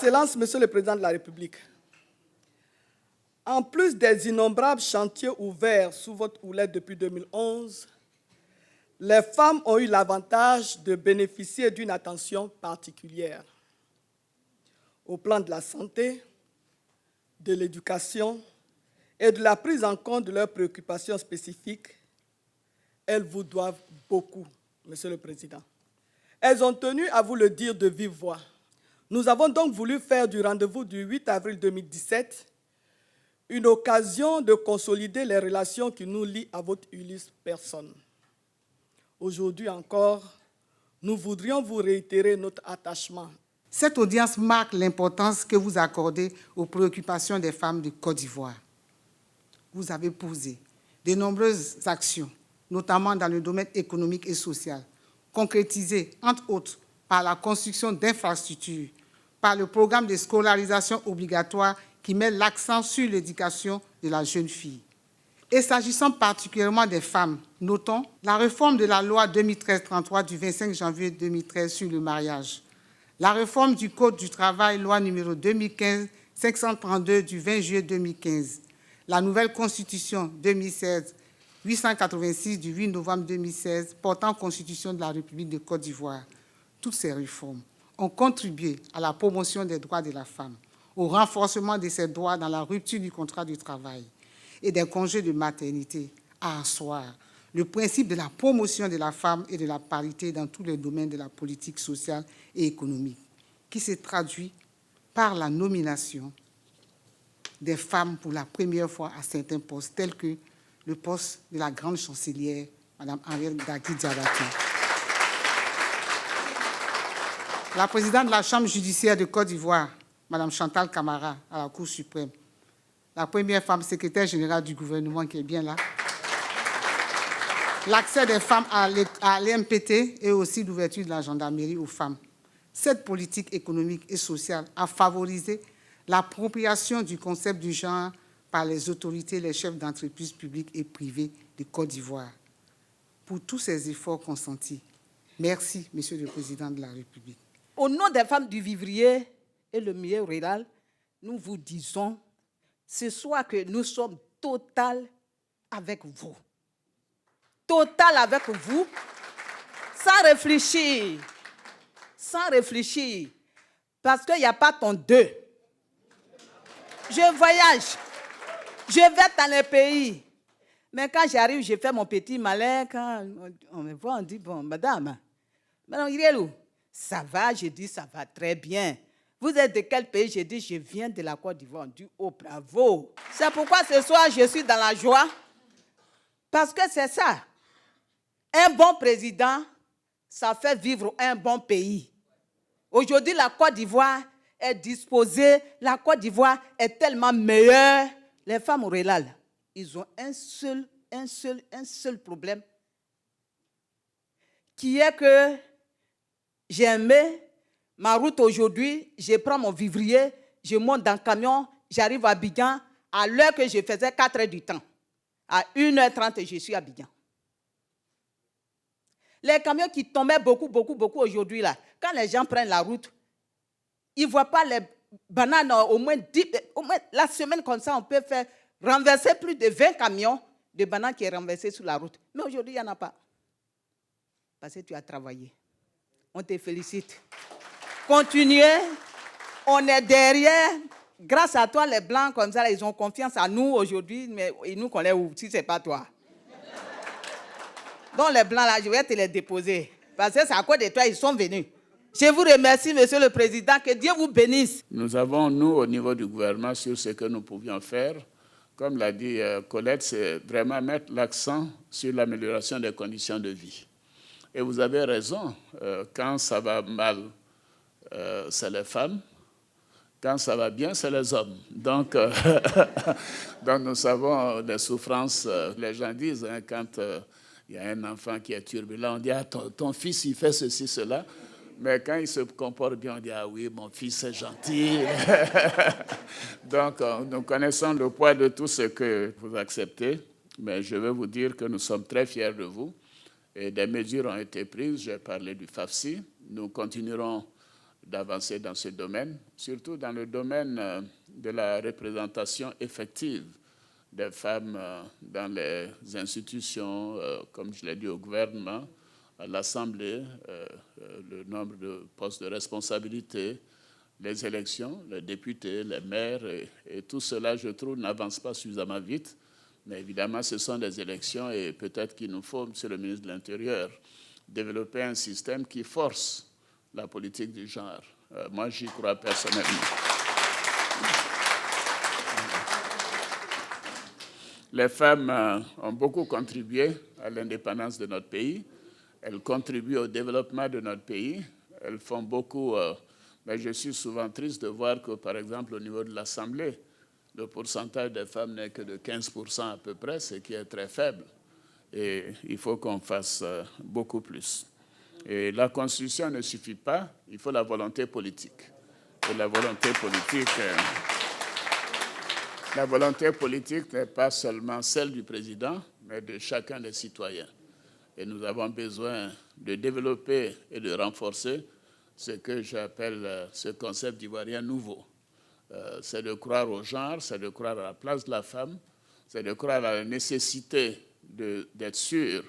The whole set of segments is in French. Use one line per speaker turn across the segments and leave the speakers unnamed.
Excellences, Monsieur le Président de la République, en plus des innombrables chantiers ouverts sous votre houlette depuis 2011, les femmes ont eu l'avantage de bénéficier d'une attention particulière au plan de la santé, de l'éducation et de la prise en compte de leurs préoccupations spécifiques. Elles vous doivent beaucoup, Monsieur le Président. Elles ont tenu à vous le dire de vive voix. Nous avons donc voulu faire du rendez-vous du 8 avril 2017 une occasion de consolider les relations qui nous lient à votre illustre personne. Aujourd'hui encore, nous voudrions vous réitérer notre attachement.
Cette audience marque l'importance que vous accordez aux préoccupations des femmes de Côte d'Ivoire. Vous avez posé de nombreuses actions, notamment dans le domaine économique et social, concrétisées, entre autres, par la construction d'infrastructures, par le programme de scolarisation obligatoire qui met l'accent sur l'éducation de la jeune fille. Et s'agissant particulièrement des femmes, notons la réforme de la loi 2013-33 du 25 janvier 2013 sur le mariage, la réforme du Code du travail, loi numéro 2015-532 du 20 juillet 2015, la nouvelle Constitution 2016, 886 du 8 novembre 2016 portant Constitution de la République de Côte d'Ivoire. Toutes ces réformes ont contribué à la promotion des droits de la femme, au renforcement de ses droits dans la rupture du contrat de travail et des congés de maternité, à asseoir le principe de la promotion de la femme et de la parité dans tous les domaines de la politique sociale et économique, qui se traduit par la nomination des femmes pour la première fois à certains postes, tels que le poste de la grande chancelière, Mme Henriette Dagui-Diabaté. La présidente de la Chambre judiciaire de Côte d'Ivoire, Mme Chantal Camara, à la Cour suprême. La première femme secrétaire générale du gouvernement qui est bien là. L'accès des femmes à l'MPT et aussi l'ouverture de la gendarmerie aux femmes. Cette politique économique et sociale a favorisé l'appropriation du concept du genre par les autorités, les chefs d'entreprises publiques et privées de Côte d'Ivoire. Pour tous ces efforts consentis, merci, Monsieur le Président de la République.
Au nom des femmes du vivrier et le milieu rural, nous vous disons ce soir que nous sommes total avec vous. Total avec vous, sans réfléchir. Sans réfléchir. Parce qu'il n'y a pas ton deux. Je voyage. Je vais dans les pays. Mais quand j'arrive, je fais mon petit malin. Quand on me voit, on dit, bon, madame, Irelou, ça va? Je dis, ça va très bien. Vous êtes de quel pays? Je dis, je viens de la Côte d'Ivoire. On dit, oh, bravo. C'est pourquoi ce soir, je suis dans la joie. Parce que c'est ça. Un bon président, ça fait vivre un bon pays. Aujourd'hui, la Côte d'Ivoire est disposée. La Côte d'Ivoire est tellement meilleure. Les femmes rurales, ils ont un seul problème, qui est que j'ai aimé ma route aujourd'hui, je prends mon vivrier, je monte dans le camion, j'arrive à Abidjan, à l'heure que je faisais 4 heures du temps. À 1h30, je suis à Abidjan. Les camions qui tombaient beaucoup aujourd'hui, là, quand les gens prennent la route, ils ne voient pas les bananes, au moins la semaine comme ça, on peut faire renverser plus de 20 camions de bananes qui sont renversés sur la route. Mais aujourd'hui, il n'y en a pas. Parce que tu as travaillé. On te félicite. Continuez. On est derrière. Grâce à toi, les Blancs, comme ça, ils ont confiance en nous aujourd'hui, mais ils nous connaissent où, si ce n'est pas toi. Donc les Blancs, là, je vais te les déposer. Parce que c'est à cause de toi, ils sont venus. Je vous remercie, Monsieur le Président, que Dieu vous bénisse.
Nous avons, nous, au niveau du gouvernement, sur ce que nous pouvions faire, comme l'a dit Colette, c'est vraiment mettre l'accent sur l'amélioration des conditions de vie. Et vous avez raison, quand ça va mal, c'est les femmes. Quand ça va bien, c'est les hommes. Donc, donc nous savons des souffrances. Les gens disent, hein, quand il y a un enfant qui est turbulent, on dit, ah, ton fils, il fait ceci, cela. Mais quand il se comporte bien, on dit, ah oui, mon fils est gentil. Donc, nous connaissons le poids de tout ce que vous acceptez. Mais je veux vous dire que nous sommes très fiers de vous. Et des mesures ont été prises. J'ai parlé du FAFSI. Nous continuerons d'avancer dans ce domaine, surtout dans le domaine de la représentation effective des femmes dans les institutions, comme je l'ai dit, au gouvernement, à l'Assemblée, le nombre de postes de responsabilité, les élections, les députés, les maires, et tout cela, je trouve, n'avance pas suffisamment vite. Mais évidemment, ce sont des élections et peut-être qu'il nous faut, Monsieur le ministre de l'Intérieur, développer un système qui force la politique du genre. Moi, j'y crois personnellement. Les femmes ont beaucoup contribué à l'indépendance de notre pays. Elles contribuent au développement de notre pays. Elles font beaucoup, mais je suis souvent triste de voir que, par exemple, au niveau de l'Assemblée, le pourcentage des femmes n'est que de 15% à peu près, ce qui est très faible. Et il faut qu'on fasse beaucoup plus. Et la Constitution ne suffit pas, il faut la volonté politique. Et la volonté politique n'est pas seulement celle du président, mais de chacun des citoyens. Et nous avons besoin de développer et de renforcer ce que j'appelle ce concept d'ivoirien nouveau. C'est de croire au genre, c'est de croire à la place de la femme, c'est de croire à la nécessité d'être sûr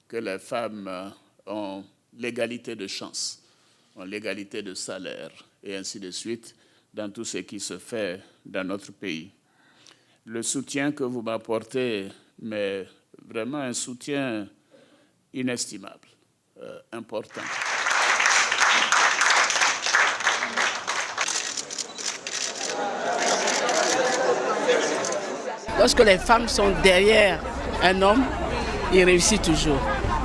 que les femmes ont l'égalité de chance, ont l'égalité de salaire, et ainsi de suite, dans tout ce qui se fait dans notre pays. Le soutien que vous m'apportez, mais vraiment un soutien inestimable, important.
Lorsque les femmes sont derrière un homme, il réussit toujours.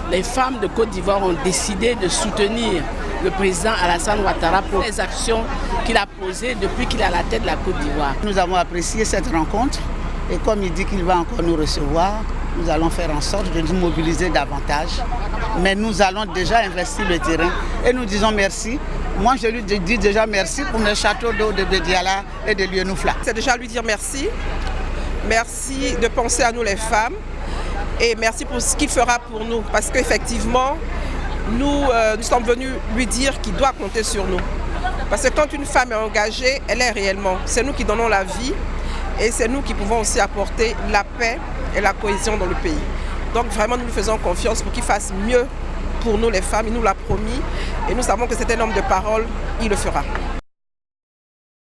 Les femmes de Côte d'Ivoire ont décidé de soutenir le président Alassane Ouattara pour les actions qu'il a posées depuis qu'il est à la tête de la Côte d'Ivoire.
Nous avons apprécié cette rencontre et comme il dit qu'il va encore nous recevoir, nous allons faire en sorte de nous mobiliser davantage. Mais nous allons déjà investir le terrain et nous disons merci. Moi, je lui dis déjà merci pour mes châteaux d'eau de Bédiala et de Lienoufla.
C'est déjà lui dire merci. Merci de penser à nous les femmes et merci pour ce qu'il fera pour nous. Parce qu'effectivement, nous sommes venus lui dire qu'il doit compter sur nous. Parce que quand une femme est engagée, elle est réellement. C'est nous qui donnons la vie et c'est nous qui pouvons aussi apporter la paix et la cohésion dans le pays. Donc vraiment, nous lui faisons confiance pour qu'il fasse mieux pour nous les femmes. Il nous l'a promis et nous savons que c'est un homme de parole, il le fera.